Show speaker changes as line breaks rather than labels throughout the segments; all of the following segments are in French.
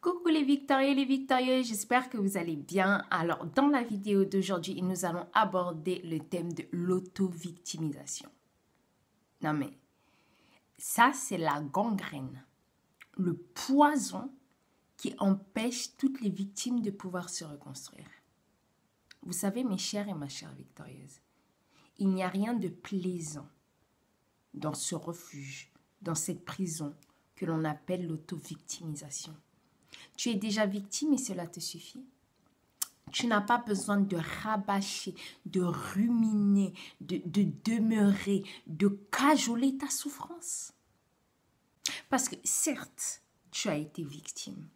Coucou les victorieux et les victorieuses, j'espère que vous allez bien. Alors, dans la vidéo d'aujourd'hui, nous allons aborder le thème de l'auto-victimisation. Non mais, ça c'est la gangrène, le poison qui empêche toutes les victimes de pouvoir se reconstruire. Vous savez, mes chers et ma chère victorieuse, il n'y a rien de plaisant dans ce refuge, dans cette prison que l'on appelle l'auto-victimisation. Tu es déjà victime et cela te suffit. Tu n'as pas besoin de rabâcher, de ruminer, de demeurer, de cajoler ta souffrance. Parce que certes, tu as été victime.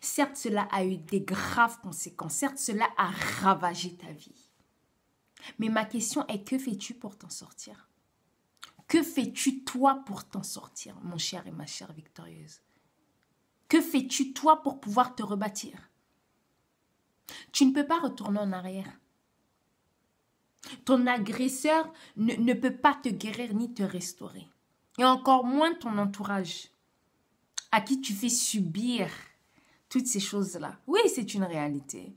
Certes, cela a eu des graves conséquences. Certes, cela a ravagé ta vie. Mais ma question est, que fais-tu pour t'en sortir? Que fais-tu toi pour t'en sortir, mon cher et ma chère victorieuse? Que fais-tu toi pour pouvoir te rebâtir? Tu ne peux pas retourner en arrière. Ton agresseur ne peut pas te guérir ni te restaurer. Et encore moins ton entourage, à qui tu fais subir toutes ces choses-là. Oui, c'est une réalité.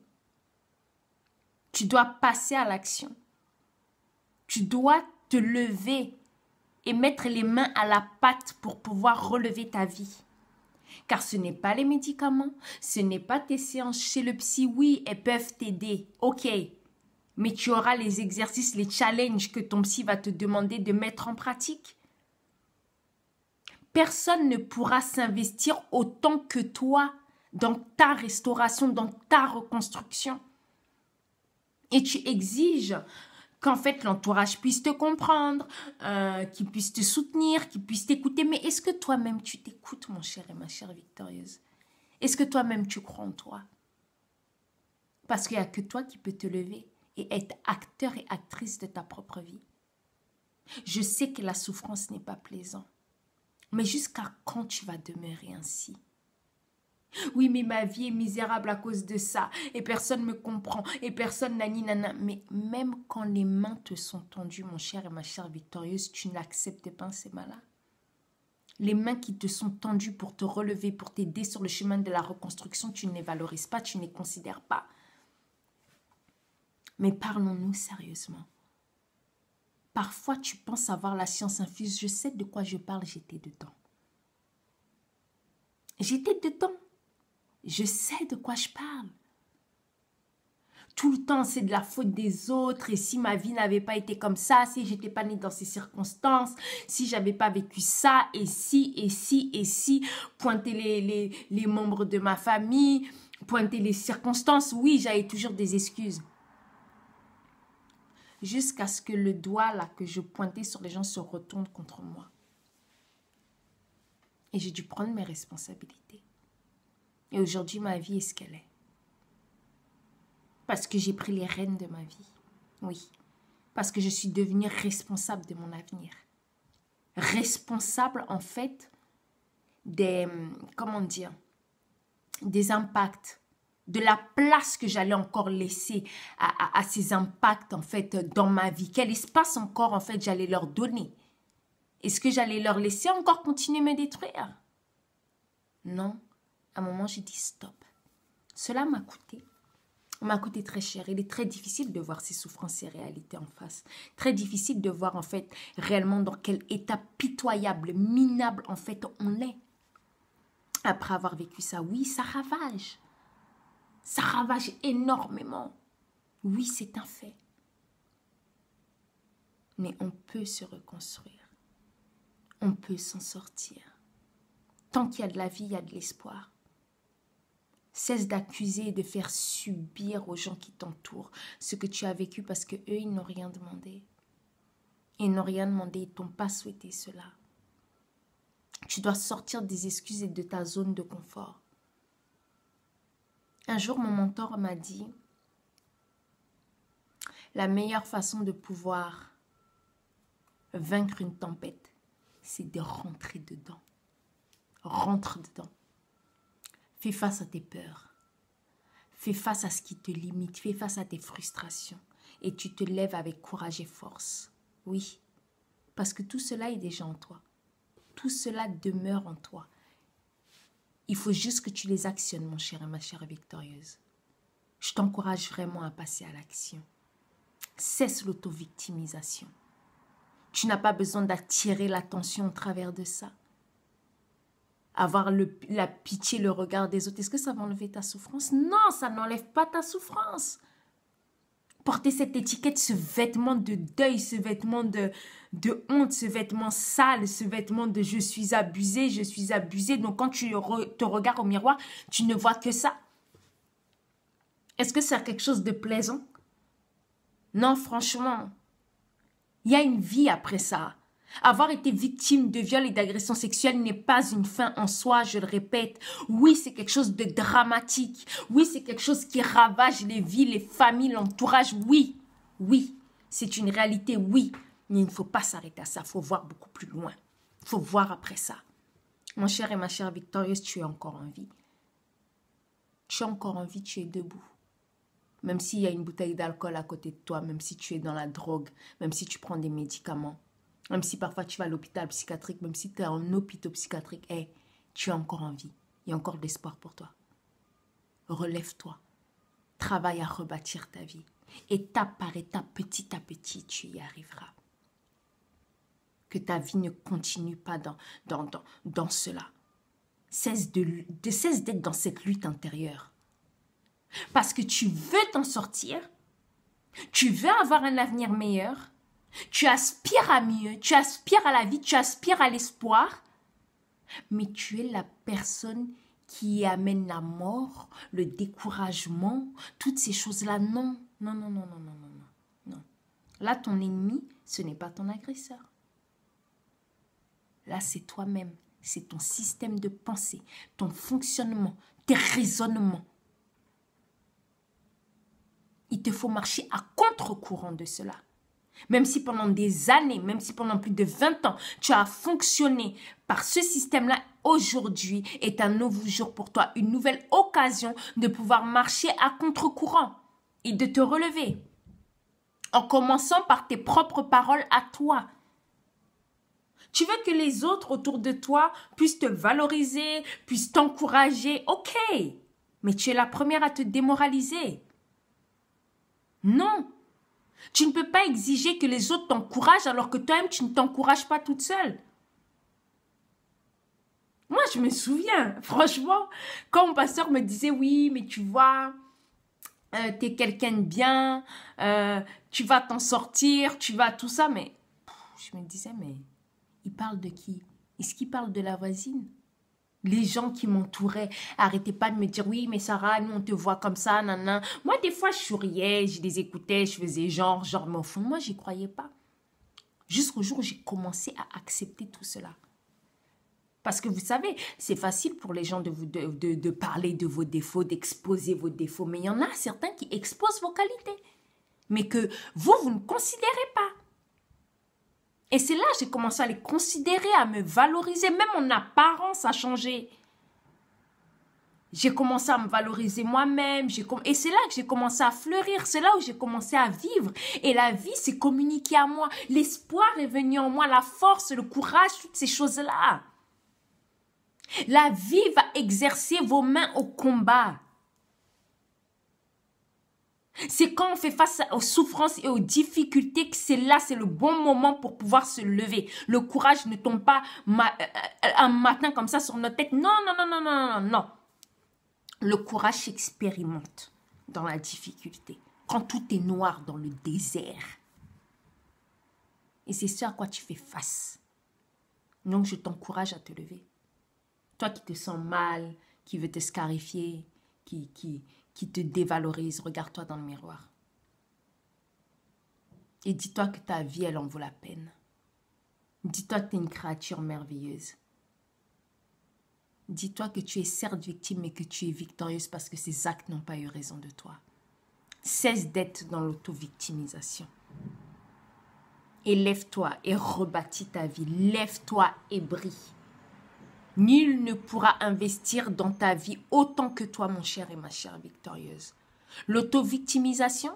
Tu dois passer à l'action. Tu dois te lever et mettre les mains à la pâte pour pouvoir relever ta vie. Car ce n'est pas les médicaments, ce n'est pas tes séances chez le psy. Oui, elles peuvent t'aider, ok. Mais tu auras les exercices, les challenges que ton psy va te demander de mettre en pratique. Personne ne pourra s'investir autant que toi dans ta restauration, dans ta reconstruction. Et tu exiges qu'en fait l'entourage puisse te comprendre, qu'il puisse te soutenir, qu'il puisse t'écouter. Mais est-ce que toi-même tu t'écoutes, mon cher et ma chère victorieuse? Est-ce que toi-même tu crois en toi? Parce qu'il n'y a que toi qui peux te lever et être acteur et actrice de ta propre vie. Je sais que la souffrance n'est pas plaisante. Mais jusqu'à quand tu vas demeurer ainsi? Oui, mais ma vie est misérable à cause de ça. Et personne ne me comprend. Et personne nani nana. Mais même quand les mains te sont tendues, mon cher et ma chère victorieuse, tu n'acceptes pas ces mains-là. Les mains qui te sont tendues pour te relever, pour t'aider sur le chemin de la reconstruction, tu ne les valorises pas, tu ne les considères pas. Mais parlons-nous sérieusement. Parfois, tu penses avoir la science infuse. Je sais de quoi je parle, j'étais dedans. J'étais dedans. Je sais de quoi je parle. Tout le temps, c'est de la faute des autres. Et si ma vie n'avait pas été comme ça, si je n'étais pas née dans ces circonstances, si je n'avais pas vécu ça, et si, pointer les membres de ma famille, pointer les circonstances. Oui, j'avais toujours des excuses. Jusqu'à ce que le doigt là que je pointais sur les gens se retourne contre moi. Et j'ai dû prendre mes responsabilités. Et aujourd'hui, ma vie est ce qu'elle est. Parce que j'ai pris les rênes de ma vie. Oui. Parce que je suis devenue responsable de mon avenir. Responsable, en fait, des impacts. De la place que j'allais encore laisser à ces impacts, en fait, dans ma vie. Quel espace encore, en fait, j'allais leur donner. Est-ce que j'allais leur laisser encore continuer à me détruire? Non. À un moment, j'ai dit stop. Cela m'a coûté très cher. Il est très difficile de voir ces souffrances et réalités en face. Très difficile de voir en fait réellement dans quel état pitoyable, minable en fait on est. Après avoir vécu ça, oui, ça ravage. Ça ravage énormément. Oui, c'est un fait. Mais on peut se reconstruire. On peut s'en sortir. Tant qu'il y a de la vie, il y a de l'espoir. Cesse d'accuser et de faire subir aux gens qui t'entourent ce que tu as vécu parce qu'eux, ils n'ont rien demandé. Ils n'ont rien demandé, ils t'ont pas souhaité cela. Tu dois sortir des excuses et de ta zone de confort. Un jour, mon mentor m'a dit, la meilleure façon de pouvoir vaincre une tempête, c'est de rentrer dedans. Rentre dedans. Fais face à tes peurs. Fais face à ce qui te limite. Fais face à tes frustrations. Et tu te lèves avec courage et force. Oui, parce que tout cela est déjà en toi. Tout cela demeure en toi. Il faut juste que tu les actionnes, mon cher et ma chère victorieuse. Je t'encourage vraiment à passer à l'action. Cesse l'auto-victimisation. Tu n'as pas besoin d'attirer l'attention au travers de ça. Avoir la pitié, le regard des autres, est-ce que ça va enlever ta souffrance? Non, ça n'enlève pas ta souffrance. Porter cette étiquette, ce vêtement de deuil, ce vêtement de honte, ce vêtement sale, ce vêtement de je suis abusé, je suis abusé. Donc quand tu te regardes au miroir, tu ne vois que ça. Est-ce que c'est quelque chose de plaisant? Non, franchement, il y a une vie après ça. Avoir été victime de viol et d'agression sexuelle n'est pas une fin en soi, je le répète. Oui, c'est quelque chose de dramatique. Oui, c'est quelque chose qui ravage les vies, les familles, l'entourage. Oui, oui, c'est une réalité, oui. Mais il ne faut pas s'arrêter à ça, il faut voir beaucoup plus loin. Il faut voir après ça. Mon cher et ma chère victorieuse, tu es encore en vie. Tu es encore en vie, tu es debout. Même s'il y a une bouteille d'alcool à côté de toi, même si tu es dans la drogue, même si tu prends des médicaments, même si parfois tu vas à l'hôpital psychiatrique, même si tu es en hôpital psychiatrique, hey, tu es encore en vie. Il y a encore de l'espoir pour toi. Relève-toi. Travaille à rebâtir ta vie. Étape par étape, petit à petit, tu y arriveras. Que ta vie ne continue pas dans cela. Cesse d'être dans cette lutte intérieure. Parce que tu veux t'en sortir, tu veux avoir un avenir meilleur, tu aspires à mieux, tu aspires à la vie, tu aspires à l'espoir, mais tu es la personne qui amène la mort, le découragement, toutes ces choses-là. Non, non, non, non, non, non, non, non, non. Là, ton ennemi, ce n'est pas ton agresseur. Là, c'est toi-même, c'est ton système de pensée, ton fonctionnement, tes raisonnements. Il te faut marcher à contre-courant de cela. Même si pendant des années, même si pendant plus de 20 ans, tu as fonctionné par ce système-là, aujourd'hui est un nouveau jour pour toi, une nouvelle occasion de pouvoir marcher à contre-courant et de te relever. En commençant par tes propres paroles à toi. Tu veux que les autres autour de toi puissent te valoriser, puissent t'encourager, ok. Mais tu es la première à te démoraliser. Non, tu ne peux pas exiger que les autres t'encouragent alors que toi-même tu ne t'encourages pas toute seule. Moi, je me souviens, franchement, quand mon pasteur me disait, oui, mais tu vois, tu es quelqu'un de bien, tu vas t'en sortir, tu vas tout ça, mais je me disais, mais il parle de qui? Est-ce qu'il parle de la voisine? Les gens qui m'entouraient arrêtaient pas de me dire, oui, mais Sarah, nous, on te voit comme ça, nanana. Moi, des fois, je souriais, je les écoutais, je faisais genre, mais au fond, moi, j'y croyais pas. Jusqu'au jour où j'ai commencé à accepter tout cela. Parce que vous savez, c'est facile pour les gens de parler de vos défauts, d'exposer vos défauts. Mais il y en a certains qui exposent vos qualités. Mais que vous ne considérez pas. Et c'est là que j'ai commencé à les considérer, à me valoriser. Même mon apparence a changé. J'ai commencé à me valoriser moi-même. Et c'est là que j'ai commencé à fleurir. C'est là où j'ai commencé à vivre. Et la vie s'est communiquée à moi. L'espoir est venu en moi. La force, le courage, toutes ces choses-là. La vie va exercer vos mains au combat. C'est quand on fait face aux souffrances et aux difficultés que c'est le bon moment pour pouvoir se lever. Le courage ne tombe pas un matin comme ça sur notre tête. Non, non, non, non, non, non, non. Le courage s'expérimente dans la difficulté. Quand tout est noir dans le désert. Et c'est ce à quoi tu fais face. Donc je t'encourage à te lever. Toi qui te sens mal, qui veux te scarifier, qui te dévalorise, regarde-toi dans le miroir. Et dis-toi que ta vie, elle en vaut la peine. Dis-toi que tu es une créature merveilleuse. Dis-toi que tu es certes victime, mais que tu es victorieuse parce que ces actes n'ont pas eu raison de toi. Cesse d'être dans l'auto-victimisation. Et lève-toi et rebâtis ta vie. Lève-toi et brille. Nul ne pourra investir dans ta vie autant que toi, mon cher et ma chère victorieuse. L'auto-victimisation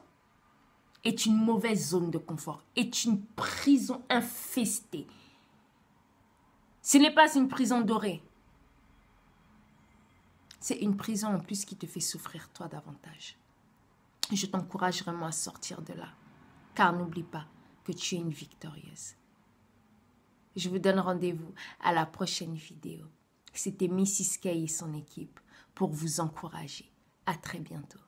est une mauvaise zone de confort, est une prison infestée. Ce n'est pas une prison dorée. C'est une prison en plus qui te fait souffrir toi davantage. Je t'encourage vraiment à sortir de là. Car n'oublie pas que tu es une victorieuse. Je vous donne rendez-vous à la prochaine vidéo. C'était Mrs. Kay et son équipe pour vous encourager. À très bientôt.